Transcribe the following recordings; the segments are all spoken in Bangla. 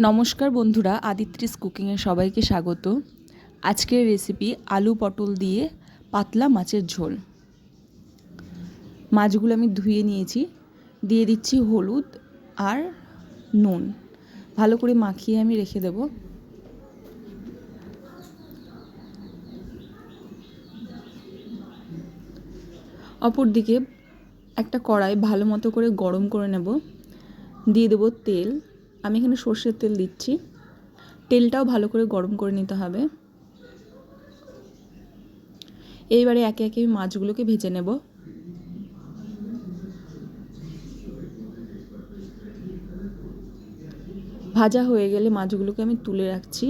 নমস্কার বন্ধুরা, আদিত্রিস কুকিংয়ে সবাইকে স্বাগত। আজকের রেসিপি আলু পটল দিয়ে পাতলা মাছের ঝোল। মাছগুলো আমি ধুয়ে নিয়েছি, দিয়ে দিচ্ছি হলুদ আর নুন। ভালো করে মাখিয়ে আমি রেখে দেব। অপর দিকে একটা কড়াই ভালো মতো করে গরম করে নেব। দিয়ে দেব তেল। আমি এখানে সর্ষের তেল দিচ্ছি। তেলটাও ভালো করে গরম করে নিতে হবে। এইবারে একে একে মাছগুলোকে ভেজে নেব। ভাজা হয়ে গেলে মাছগুলোকে আমি তুলে রাখছি।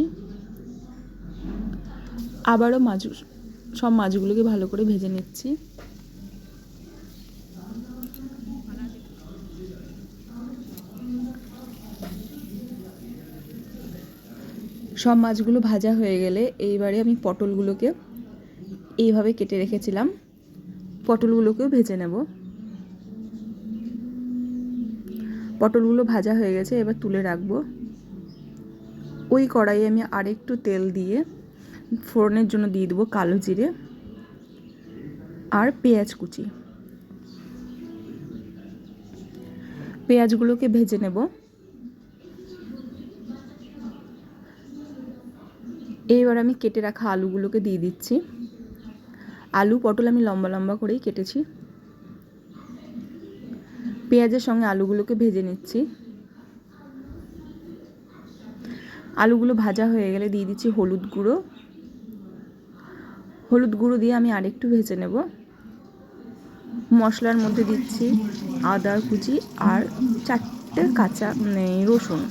আবারও সব মাছগুলোকে ভালো করে ভেজে নিচ্ছি। সব মাছগুলো ভাজা হয়ে গেলে এইবারে আমি পটলগুলোকে এইভাবে কেটে রেখেছিলাম, পটলগুলোকেও ভেজে নেব। পটলগুলো ভাজা হয়ে গেছে, এবার তুলে রাখবো। ওই কড়াইয়ে আমি আরেকটু তেল দিয়ে ফোড়নের জন্য দিয়ে দেবো কালো জিরে আর পেঁয়াজ কুচি। পেঁয়াজগুলোকে ভেজে নেব। এইবার আমি কেটে রাখা আলুগুলোকে দিয়ে দিচ্ছি। আলু পটল আমি লম্বা লম্বা করেই কেটেছি। পেঁয়াজের সঙ্গে আলুগুলোকে ভেজে নিচ্ছি। আলুগুলো ভাজা হয়ে গেলে দিয়ে দিচ্ছি হলুদ গুঁড়ো। হলুদ গুঁড়ো দিয়ে আমি আরেকটু ভেজে নেব। মশলার মধ্যে দিচ্ছি আদা কুচি আর 4টে কাঁচা রসুন,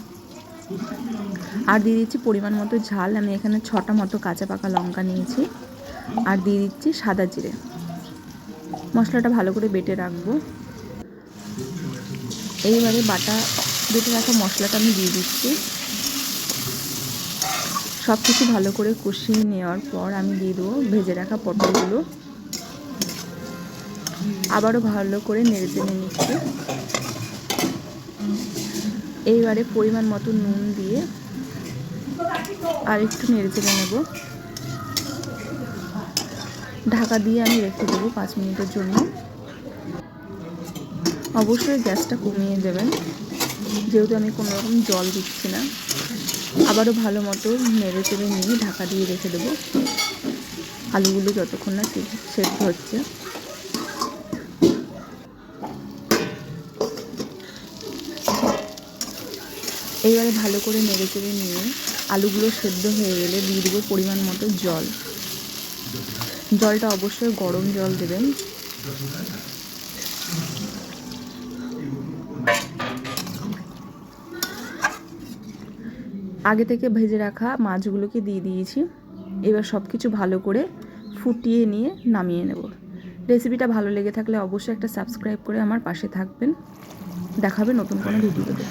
আর দিয়ে দিচ্ছি পরিমাণ মতো ঝাল। আমি এখানে 6টা মতো কাঁচা পাকা লঙ্কা নিয়েছি, আর দিয়ে দিচ্ছি সাদা জিরে। মশলাটা ভালো করে বেটে রাখবো। এইবারে বেটে রাখা মশলাটা আমি দিয়ে দিচ্ছি। সব কিছু ভালো করে কষিয়ে নেওয়ার পর আমি দিয়ে দেবো ভেজে রাখা পটলগুলো। আবারও ভালো করে নেড়ে চেড়ে নিচ্ছি। এইবারে পরিমাণ মতো নুন দিয়ে আর একটু নেড়ে চেড়ে নেব। ঢাকা দিয়ে আমি রেখে দেবো 5 মিনিটের জন্য। অবশ্যই গ্যাসটা কমিয়ে দেবেন, যেহেতু আমি কোনো রকম জল দিচ্ছি না। আবারও ভালো মতো নেড়ে চেড়ে নিয়ে ঢাকা দিয়ে রেখে দেবো আলুগুলো যতক্ষণ না সেদ্ধ হচ্ছে। এইবারে ভালো করে নেড়ে চেড়ে নিয়ে আলুগুলো সেদ্ধ হয়ে গেলে দিয়ে দেবো পরিমাণ মতো জল। জলটা অবশ্যই গরম জল দেবেন। আগে থেকে ভেজে রাখা মাছগুলোকে দিয়ে দিয়েছি। এবার সব কিছু ভালো করে ফুটিয়ে নিয়ে নামিয়ে নেব। রেসিপিটা ভালো লেগে থাকলে অবশ্যই একটা সাবস্ক্রাইব করে আমার পাশে থাকবেন। দেখাবে নতুন কোনো ভিডিওতে।